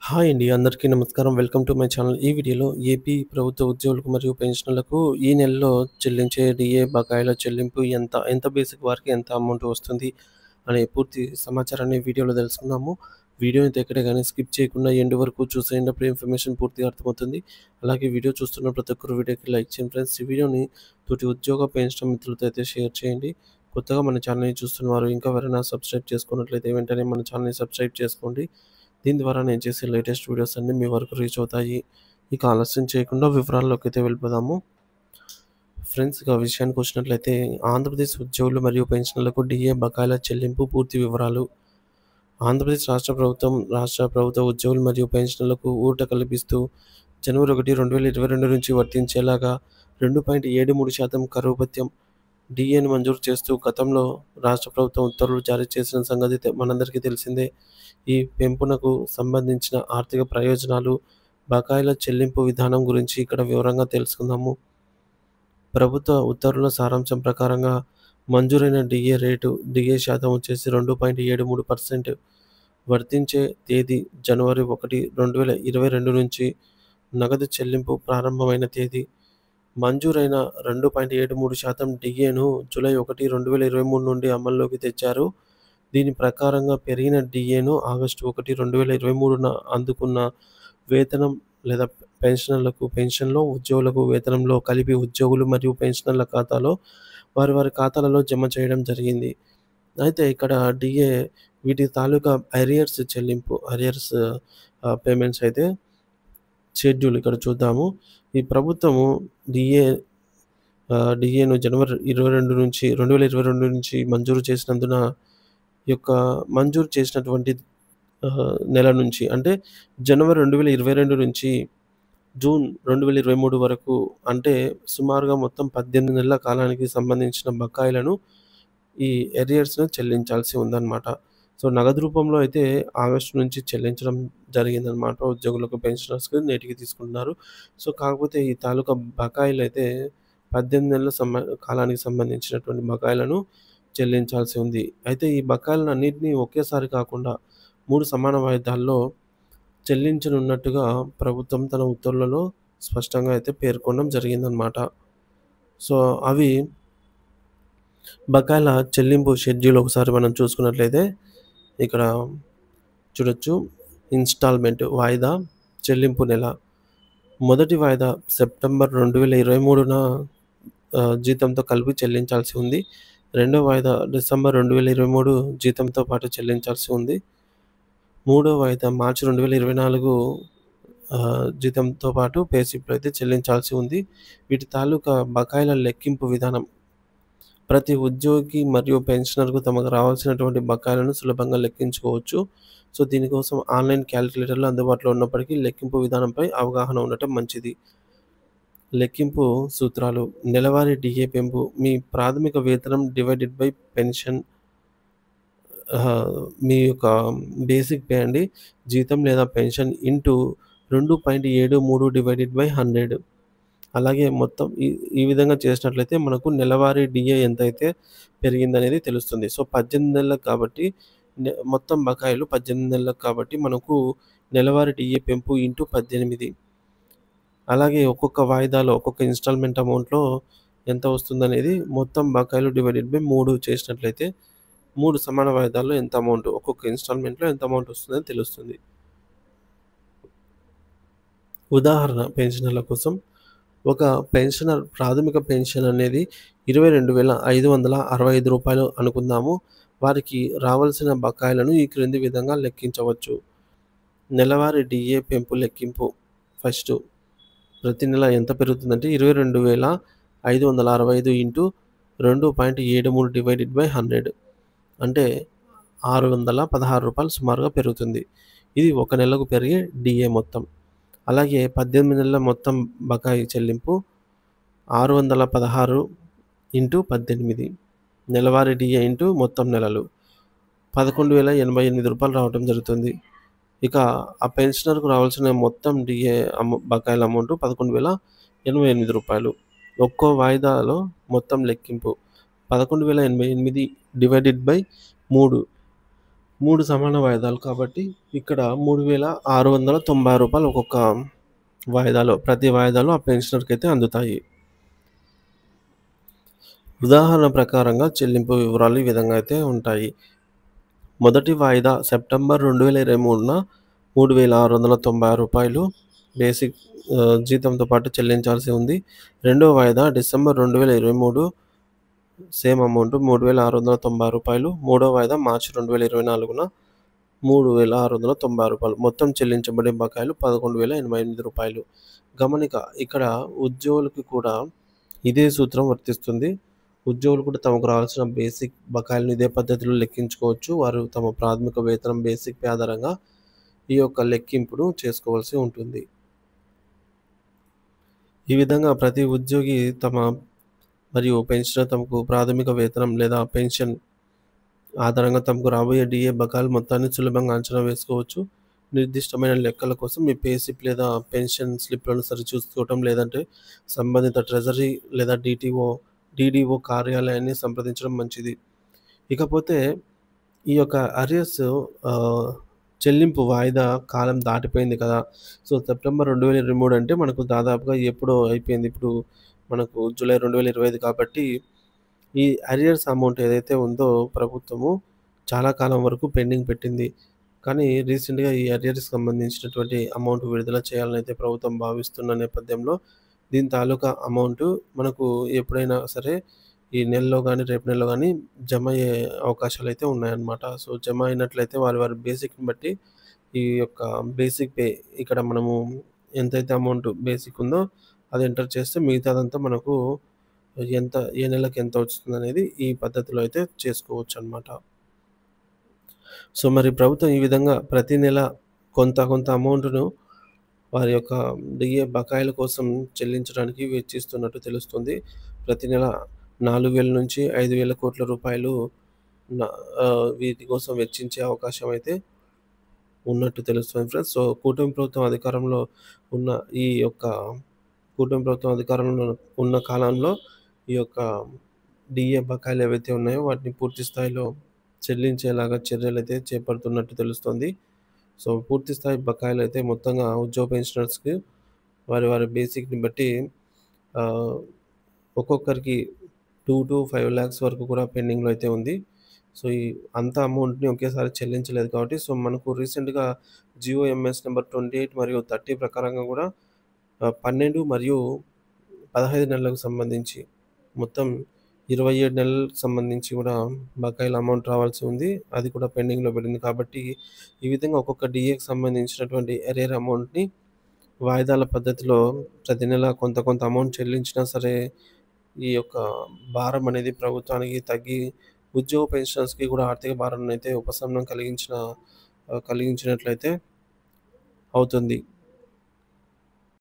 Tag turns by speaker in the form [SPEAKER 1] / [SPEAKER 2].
[SPEAKER 1] Hi అండి. అందరికీ నమస్కారం. Welcome to my channel. ఈ వీడియోలో ఏపీ ప్రభుత్వ ఉద్యోగులకు మరియు పెన్షనర్లకు ఈ నెలలో చెల్లించే డీఏ బకాయిల చెల్లింపు ఎంత బేసిక్ వారికి ఎంత అమౌంట్ వస్తుంది అనే పూర్తి సమాచారాన్ని వీడియోలో తెలుసుకుందాము. వీడియోని ఎక్కడ గాని స్కిప్ చేయకుండా ఎండ్ వరకు చూసేయండి. అప్పుడు ఇన్ఫర్మేషన్ పూర్తిగా అర్థమవుతుంది. అలాగే వీడియో చూస్తున్న ప్రతి ఒక్కరు వీడియోకి లైక్ చేయండి ఫ్రెండ్స్. ఈ వీడియోని తోటి ఉద్యోగ పెన్షన్ మిత్రులతో అయితే షేర్ చేయండి. కొత్తగా మన ఛానల్‌ని చూస్తున్నవారు ఇంకా ఎవరైనా సబ్స్క్రైబ్ చేసుకున్నట్లయితే వెంటనే మన ఛానల్‌ని సబ్స్క్రైబ్ చేసుకోండి. దీని ద్వారా నేను చేసే లేటెస్ట్ వీడియోస్ అన్నీ మీ వరకు రీచ్ అవుతాయి. ఇక ఆలస్యం చేయకుండా వివరాల్లోకి అయితే వెళ్ళిపోదాము. ఫ్రెండ్స్, ఇక విషయానికి వచ్చినట్లయితే ఆంధ్రప్రదేశ్ ఉద్యోగులు మరియు పెన్షనర్లకు డీఏ బకాయిల చెల్లింపు పూర్తి వివరాలు. ఆంధ్రప్రదేశ్ రాష్ట్ర ప్రభుత్వ ఉద్యోగులు మరియు పెన్షనర్లకు ఊరట కల్పిస్తూ జనవరి 1, 2022 నుంచి వర్తించేలాగా 2.73% కరువు భత్యం డీఏను మంజూరు చేస్తూ గతంలో రాష్ట్ర ప్రభుత్వం ఉత్తర్వులు జారీ చేసిన సంగతి మనందరికీ తెలిసిందే. ఈ పెంపునకు సంబంధించిన ఆర్థిక ప్రయోజనాలు, బకాయిల చెల్లింపు విధానం గురించి ఇక్కడ వివరంగా తెలుసుకుందాము. ప్రభుత్వ ఉత్తర్వుల సారాంశం ప్రకారంగా మంజూరైన డీఏ శాతం వచ్చేసి 2.73%. వర్తించే తేదీ జనవరి 1, 2022 నుంచి నగదు చెల్లింపు ప్రారంభమైన తేదీ. మంజూరైన 2.73% డీఏను జూలై 1, 2023 నుండి అమల్లోకి తెచ్చారు. దీని ప్రకారంగా పెరిగిన డీఏను ఆగస్టు 1, 2023న అందుకున్న వేతనం లేదా పెన్షన్‌లో ఉద్యోగులకు వేతనంలో కలిపి ఉద్యోగులు మరియు పెన్షనర్ల ఖాతాలో వారి ఖాతాలలో జమ చేయడం జరిగింది. అయితే ఇక్కడ డీఏ వీటి తాలూకా అరియర్స్ పేమెంట్స్ అయితే షెడ్యూల్ ఇక్కడ చూద్దాము. ఈ ప్రభుత్వము డీఏను జనవరి 2022 నుంచి మంజూరు చేసినందున ఈ యొక్క మంజూరు చేసినటువంటి నెల నుంచి అంటే జనవరి 2022 నుంచి జూన్ 2023 వరకు అంటే సుమారుగా మొత్తం 18 నెలల కాలానికి సంబంధించిన బకాయిలను ఈ అరియర్స్‌ను చెల్లించాల్సి ఉందన్నమాట. సో, నగదు రూపంలో అయితే ఆగస్టు నుంచి చెల్లించడం జరిగిందన్నమాట. ఉద్యోగులకు, పెన్షనర్స్‌కి నేటికి తీసుకుంటున్నారు. సో, కాకపోతే ఈ తాలూకా బకాయిలైతే 18 నెలల కాలానికి సంబంధించినటువంటి బకాయిలను చెల్లించాల్సి ఉంది. అయితే ఈ బకాయిలనన్నిటిని ఒకేసారి కాకుండా 3 సమాన వాయిదాల్లో చెల్లించనున్నట్టుగా ప్రభుత్వం తన ఉత్తర్వులలో స్పష్టంగా అయితే పేర్కొనడం జరిగిందనమాట. సో, అవి బకాయిల చెల్లింపు షెడ్యూల్ ఒకసారి మనం చూసుకున్నట్లయితే ఇక్కడ చూడొచ్చు. ఇన్‌స్టాల్‌మెంట్ వాయిదా చెల్లింపు నెల. మొదటి వాయిదా సెప్టెంబర్ 2023న జీతంతో కలిపి చెల్లించాల్సి ఉంది. రెండో వాయిదా డిసెంబర్ 2023 జీతంతో పాటు చెల్లించాల్సి ఉంది. మూడో వాయిదా మార్చి 2024 జీతంతో పాటు పే స్లిప్‌లో అయితే చెల్లించాల్సి ఉంది. వీటి తాలూకా బకాయిల లెక్కింపు విధానం. ప్రతి ఉద్యోగి మరియు పెన్షనర్‌కు తమకు రావాల్సినటువంటి బకాయిలను సులభంగా లెక్కించుకోవచ్చు. సో, దీనికోసం ఆన్‌లైన్ క్యాలిక్యులేటర్లు అందుబాటులో ఉన్నప్పటికీ లెక్కింపు విధానంపై అవగాహన ఉండటం మంచిది. లెక్కింపు సూత్రాలు. నెలవారీ డీఏ పెంపు మీ ప్రాథమిక వేతనం డివైడెడ్ బై పెన్షన్ మీ యొక్క బేసిక్ పే అండి. జీతం లేదా పెన్షన్ ఇంటూ 2.73 డివైడెడ్ బై 100. అలాగే మొత్తం ఈ విధంగా చేసినట్లయితే మనకు నెలవారీ డీఏ ఎంతైతే పెరిగిందనేది తెలుస్తుంది. సో, 18 నెలలకు కాబట్టి మొత్తం బకాయిలు 18 నెలలకు కాబట్టి మనకు నెలవారీ డీఏ పెంపు ఇంటూ 18. అలాగే ఒక్కొక్క వాయిదాలో ఒక్కొక్క ఇన్‌స్టాల్‌మెంట్ అమౌంట్‌లో ఎంత వస్తుందనేది మొత్తం బకాయిలు డివైడెడ్ బై 3 చేసినట్లయితే 3 సమాన వాయిదాల్లో ఎంత అమౌంట్ ఒక్కొక్క ఇన్‌స్టాల్‌మెంట్‌లో ఎంత అమౌంట్ వస్తుందని తెలుస్తుంది. ఉదాహరణ పెన్షనర్ల కోసం ఒక పెన్షనర్ ప్రాథమిక పెన్షన్ అనేది రూ. 22,565 అనుకుందాము. వారికి రావాల్సిన బకాయిలను ఈ క్రింది విధంగా లెక్కించవచ్చు. నెలవారీ డీఏ పెంపు లెక్కింపు. ఫస్టు ప్రతి నెల ఎంత పెరుగుతుందంటే 22,565 ఇంటూ 2.73 డివైడెడ్ బై 100 అంటే రూ. 616 సుమారుగా పెరుగుతుంది. ఇది ఒక నెలకు పెరిగే డీఏ మొత్తం. అలాగే 18 నెలల మొత్తం బకాయి చెల్లింపు 616 ఇంటూ 18 నెలవారీ డీఏ ఇంటూ మొత్తం నెలలు రూ. 11,088 రావడం జరుగుతుంది. ఇక ఆ పెన్షనర్‌కు రావాల్సిన మొత్తం డీఏ బకాయిల అమౌంట్ రూ. 11,088. ఒక్కో వాయిదాలో మొత్తం లెక్కింపు 11,088 డివైడెడ్ బై 3. 3 సమాన వాయిదాలు కాబట్టి ఇక్కడ రూ. 3,690 ఒక్కొక్క వాయిదాలో ప్రతి వాయిదాలో ఆ పెన్షనర్‌కైతే అందుతాయి. ఉదాహరణ ప్రకారంగా చెల్లింపు వివరాలు ఈ విధంగా అయితే ఉంటాయి. మొదటి వాయిదా సెప్టెంబర్ 2023న రూ. 3,696 బేసిక్ జీతంతో పాటు చెల్లించాల్సి ఉంది. రెండో వాయిదా డిసెంబర్ 2023 సేమ్ అమౌంట్ రూ. 3,696. మూడో వాయిదా మార్చి 2024న రూ. 3,690. మొత్తం చెల్లించబడే బకాయిలు రూ. 11,088. గమనిక ఇక్కడ ఉద్యోగులకి కూడా ఇదే సూత్రం వర్తిస్తుంది. ఉద్యోగులు కూడా తమకు రావాల్సిన బేసిక్ బకాయిలను ఇదే పద్ధతిలో లెక్కించుకోవచ్చు. వారు తమ ప్రాథమిక వేతనం బేసిక్ పే ఆధారంగా ఈ యొక్క లెక్కింపును చేసుకోవాల్సి ఉంటుంది. ఈ విధంగా ప్రతి ఉద్యోగి మరియు పెన్షనర్ తమకు ప్రాథమిక వేతనం లేదా పెన్షన్ ఆధారంగా తమకు రాబోయే డీఏ బకాయిల మొత్తాన్ని సులభంగా అంచనా వేసుకోవచ్చు. నిర్దిష్టమైన లెక్కల కోసం మీ పే స్లిప్ లేదా పెన్షన్ స్లిప్‌లను సరిచూసుకోవటం, లేదంటే సంబంధిత ట్రెజరీ లేదా డీడీఓ కార్యాలయాన్ని సంప్రదించడం మంచిది. ఇకపోతే ఈ యొక్క అరియర్స్ ఆహ్, చెల్లింపు వాయిదా కాలం దాటిపోయింది కదా! సో, సెప్టెంబర్ 2023 అంటే మనకు దాదాపుగా ఎప్పుడో అయిపోయింది. ఇప్పుడు మనకు జూలై 2025 కాబట్టి ఈ అరియర్స్ అమౌంట్ ఏదైతే ఉందో ప్రభుత్వము చాలా కాలం వరకు పెండింగ్ పెట్టింది. కానీ రీసెంట్‌గా ఈ అరియర్స్‌కి సంబంధించినటువంటి అమౌంట్ విడుదల చేయాలనైతే ప్రభుత్వం భావిస్తున్న నేపథ్యంలో దీని తాలూకా అమౌంటు మనకు ఎప్పుడైనా సరే ఈ నెలలో గానీ, రేపు నెలలో గానీ జమ అయ్యే అవకాశాలైతే ఉన్నాయన్నమాట. సో, జమ అయినట్లయితే వారి వారి బేసిక్‌ని బట్టి ఈ యొక్క బేసిక్ పే ఇక్కడ మనము ఎంతైతే అమౌంట్ బేసిక్ ఉందో అది ఎంటర్ చేస్తే మిగతాదంతా మనకు ఏ నెలకి ఎంత వస్తుందనేది ఈ పద్ధతిలో అయితే చేసుకోవచ్చనమాట. సో, మరి ప్రభుత్వం ఈ విధంగా ప్రతి నెల కొంత అమౌంట్‌ను వారి యొక్క డిఏ బకాయిల కోసం చెల్లించడానికి వెచ్చిస్తున్నట్టు తెలుస్తుంది. ప్రతి నెల 4,000-5,000 కోట్ల రూపాయలు న వీటి కోసం వెచ్చించే అవకాశం అయితే ఉన్నట్టు తెలుస్తుంది ఫ్రెండ్స్. సో, ఉన్న ఈ యొక్క కూటమి ప్రభుత్వం అధికారంలో ఉన్న కాలంలో ఈ యొక్క డీఏ బకాయిలు ఏవైతే ఉన్నాయో వాటిని పూర్తి స్థాయిలో చెల్లించేలాగా చర్యలైతే చేపడుతున్నట్టు తెలుస్తుంది. సో, పూర్తి స్థాయి బకాయిలైతే మొత్తంగా ఉద్యోగ పెన్షనర్స్‌కి వారి వారి బేసిక్‌ని బట్టి ఆహ్, ఒక్కొక్కరికి 2-5 లాక్స్ వరకు కూడా పెండింగ్‌లో అయితే ఉంది. సో, ఈ అంత అమౌంట్‌ని ఒకేసారి చెల్లించలేదు కాబట్టి సో, మనకు రీసెంట్‌గా జీఓఎంఎస్ నంబర్ 28 మరియు 30 ప్రకారంగా కూడా 12 మరియు 15 నెలలకు సంబంధించి మొత్తం 27 నెలలకు సంబంధించి కూడా బకాయిల అమౌంట్ రావాల్సి ఉంది. అది కూడా పెండింగ్‌లో పడింది. కాబట్టి ఈ విధంగా ఒక్కొక్క డీఏకి సంబంధించినటువంటి అరియర్ అమౌంట్‌ని వాయిదాల పద్ధతిలో ప్రతి నెల కొంత అమౌంట్ చెల్లించినా సరే ఈ యొక్క భారం అనేది ప్రభుత్వానికి తగ్గి ఉద్యోగ పెన్షనర్స్‌కి కూడా ఆర్థిక భారాన్నయితే ఉపశమనం కలిగించినట్లయితే అవుతుంది.